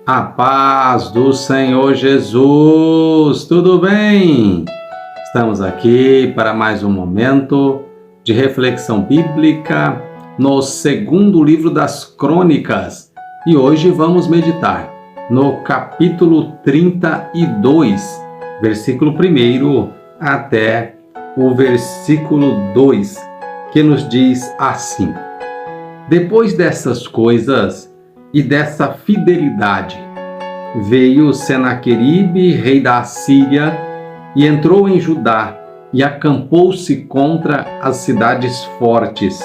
A paz do Senhor Jesus, tudo bem? Estamos aqui para mais um momento de reflexão bíblica no segundo livro das Crônicas e hoje vamos meditar no capítulo 32, versículo 1 até o versículo 2, que nos diz assim: Depois dessas coisas e dessa fidelidade, veio Senaqueribe, rei da Assíria, e entrou em Judá, e acampou-se contra as cidades fortes,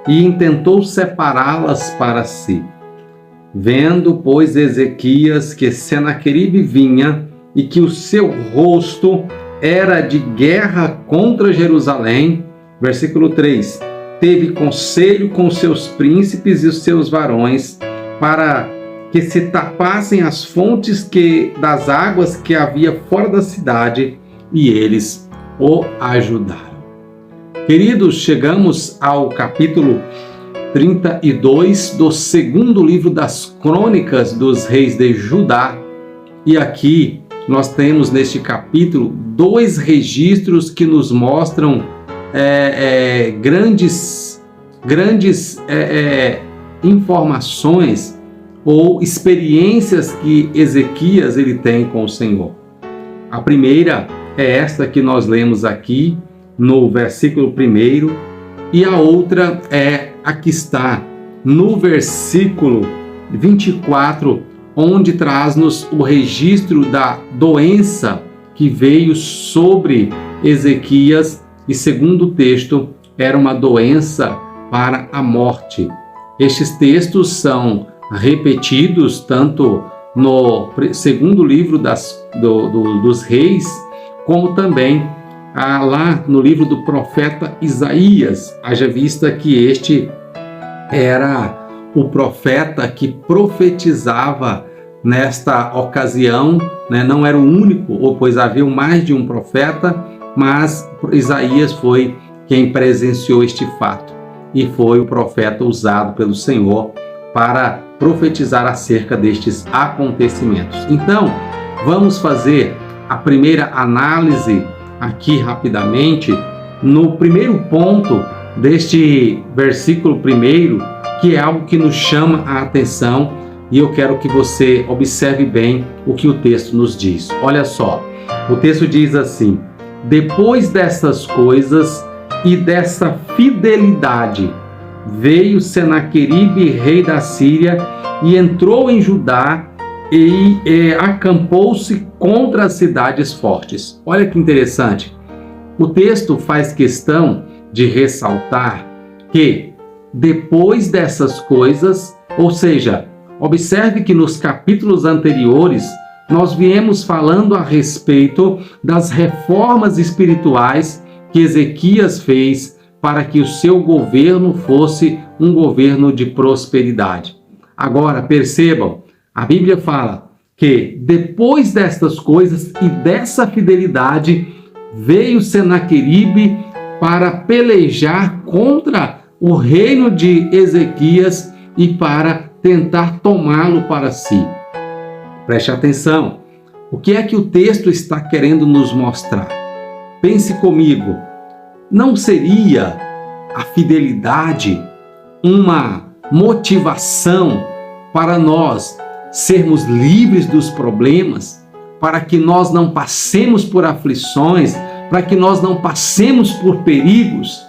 e intentou separá-las para si. Vendo, pois, Ezequias que Senaqueribe vinha, e que o seu rosto era de guerra contra Jerusalém, versículo 3, teve conselho com seus príncipes e os seus varões, para que se tapassem as fontes das águas que havia fora da cidade, e eles o ajudaram. Queridos, chegamos ao capítulo 32 do segundo livro das Crônicas dos Reis de Judá, e aqui nós temos neste capítulo dois registros que nos mostram grandes informações ou experiências que Ezequias ele tem com o Senhor. A primeira é esta que nós lemos aqui no versículo 1, e a outra é a que está no versículo 24, onde traz-nos o registro da doença que veio sobre Ezequias, e segundo o texto, era uma doença para a morte. Estes textos são repetidos tanto no segundo livro dos reis, como também lá no livro do profeta Isaías, haja vista que este era o profeta que profetizava nesta ocasião, né? Não era o único, pois havia mais de um profeta, mas Isaías foi quem presenciou este fato e foi o profeta usado pelo Senhor para profetizar acerca destes acontecimentos. Então, vamos fazer a primeira análise aqui rapidamente no primeiro ponto deste versículo 1, que é algo que nos chama a atenção, e eu quero que você observe bem o que o texto nos diz. Olha só, o texto diz assim: depois dessas coisas e dessa fidelidade, veio Senaqueribe, rei da Síria, e entrou em Judá e acampou-se contra as cidades fortes. Olha que interessante. O texto faz questão de ressaltar que depois dessas coisas, ou seja, observe que nos capítulos anteriores nós viemos falando a respeito das reformas espirituais que Ezequias fez para que o seu governo fosse um governo de prosperidade. Agora, percebam, a Bíblia fala que depois destas coisas e dessa fidelidade, veio Senaqueribe para pelejar contra o reino de Ezequias e para tentar tomá-lo para si. Preste atenção, o que é que o texto está querendo nos mostrar? Pense comigo, não seria a fidelidade uma motivação para nós sermos livres dos problemas, para que nós não passemos por aflições, para que nós não passemos por perigos?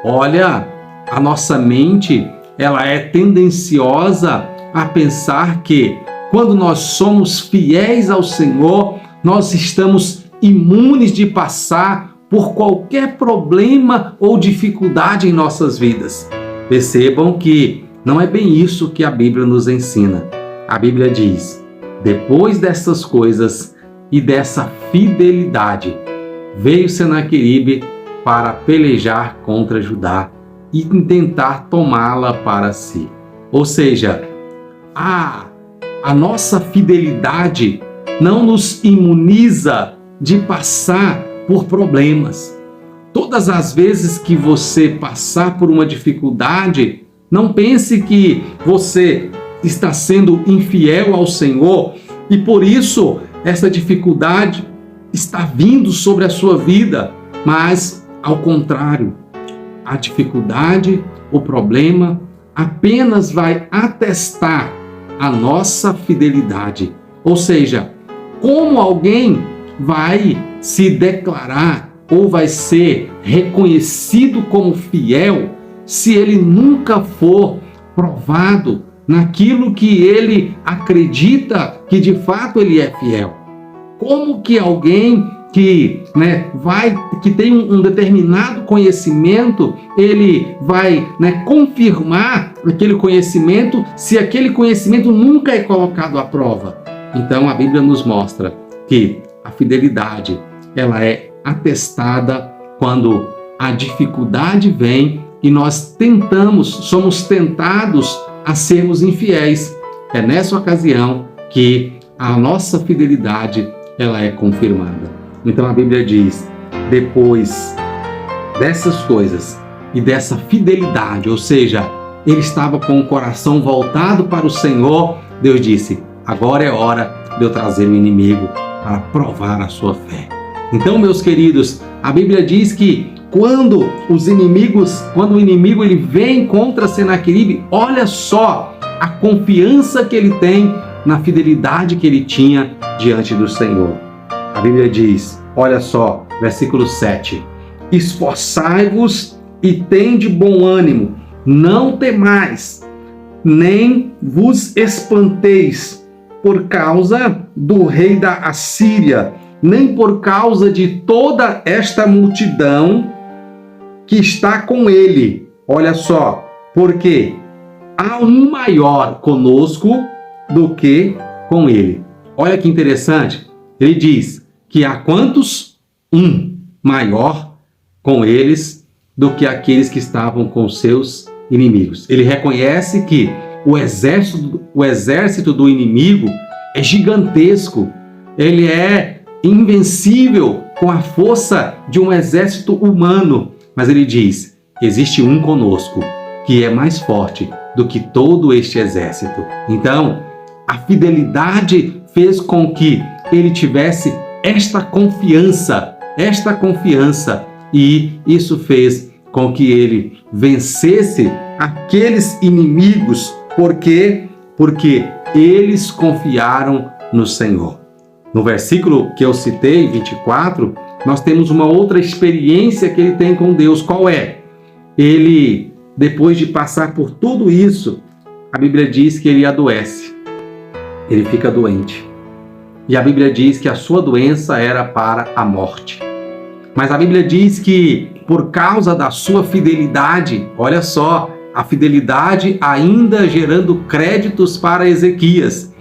Olha, a nossa mente, ela é tendenciosa a pensar que quando nós somos fiéis ao Senhor, nós estamos imunes de passar por qualquer problema ou dificuldade em nossas vidas. Percebam que não é bem isso que a Bíblia nos ensina. A Bíblia diz: depois dessas coisas e dessa fidelidade, veio Senaqueribe para pelejar contra Judá e tentar tomá-la para si. Ou seja, a nossa fidelidade não nos imuniza de passar por problemas. Todas as vezes que você passar por uma dificuldade, não pense que você está sendo infiel ao Senhor e por isso essa dificuldade está vindo sobre a sua vida, mas ao contrário, a dificuldade, o problema apenas vai atestar a nossa fidelidade. Ou seja, como alguém vai se declarar ou vai ser reconhecido como fiel se ele nunca for provado naquilo que ele acredita que de fato ele é fiel? Como que alguém que tem um determinado conhecimento, ele vai confirmar aquele conhecimento se aquele conhecimento nunca é colocado à prova? Então a Bíblia nos mostra que a fidelidade ela é atestada quando a dificuldade vem e nós somos tentados a sermos infiéis. É nessa ocasião que a nossa fidelidade ela é confirmada. Então a Bíblia diz, depois dessas coisas e dessa fidelidade, ou seja, ele estava com o coração voltado para o Senhor, Deus disse, agora é hora de eu trazer o inimigo para provar a sua fé. Então, meus queridos, a Bíblia diz que quando o inimigo ele vem contra Senaqueribe, olha só a confiança que ele tem na fidelidade que ele tinha diante do Senhor. A Bíblia diz, olha só, versículo 7, esforçai-vos e tende bom ânimo, não temais, nem vos espanteis por causa do rei da Assíria, nem por causa de toda esta multidão que está com ele. Olha só, porque há um maior conosco do que com ele. Olha que interessante, ele diz que há quantos? Um maior com eles do que aqueles que estavam com seus inimigos. Ele reconhece que o exército do inimigo é gigantesco, ele é invencível com a força de um exército humano, mas ele diz, existe um conosco que é mais forte do que todo este exército. Então, a fidelidade fez com que ele tivesse esta confiança, e isso fez com que ele vencesse aqueles inimigos. Por quê? Porque eles confiaram no Senhor. No versículo que eu citei, 24, nós temos uma outra experiência que ele tem com Deus. Qual é? Ele, depois de passar por tudo isso, a Bíblia diz que ele adoece. Ele fica doente. E a Bíblia diz que a sua doença era para a morte. Mas a Bíblia diz que por causa da sua fidelidade, olha só, a fidelidade ainda gerando créditos para Ezequias.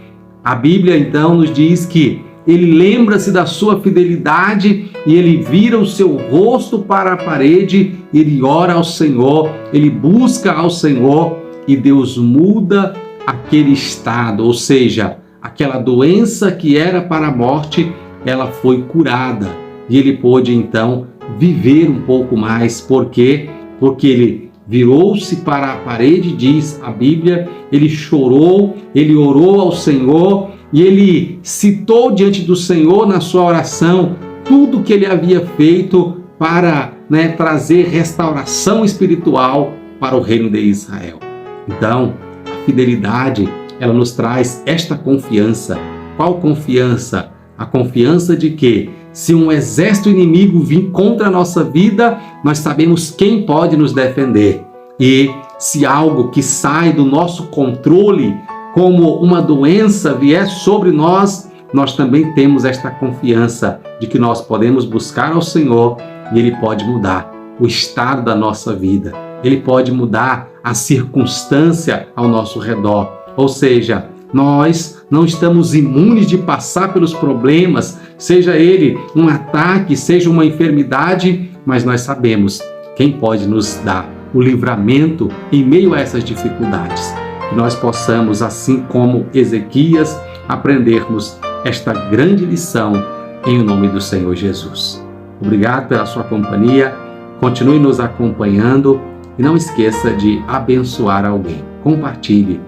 A Bíblia então nos diz que ele lembra-se da sua fidelidade e ele vira o seu rosto para a parede, ele ora ao Senhor, ele busca ao Senhor e Deus muda aquele estado, ou seja, aquela doença que era para a morte, ela foi curada e ele pôde então viver um pouco mais. Por quê? Porque ele virou-se para a parede, diz a Bíblia, ele chorou, ele orou ao Senhor e ele citou diante do Senhor na sua oração tudo que ele havia feito para trazer restauração espiritual para o reino de Israel. Então, a fidelidade, ela nos traz esta confiança. Qual confiança? A confiança de que se um exército inimigo vir contra a nossa vida, nós sabemos quem pode nos defender. E se algo que sai do nosso controle, como uma doença, vier sobre nós, nós também temos esta confiança de que nós podemos buscar ao Senhor e Ele pode mudar o estado da nossa vida. Ele pode mudar a circunstância ao nosso redor. Ou seja, nós não estamos imunes de passar pelos problemas, seja ele um ataque, seja uma enfermidade, mas nós sabemos quem pode nos dar o livramento em meio a essas dificuldades. Que nós possamos, assim como Ezequias, aprendermos esta grande lição em nome do Senhor Jesus. Obrigado pela sua companhia, continue nos acompanhando e não esqueça de abençoar alguém. Compartilhe.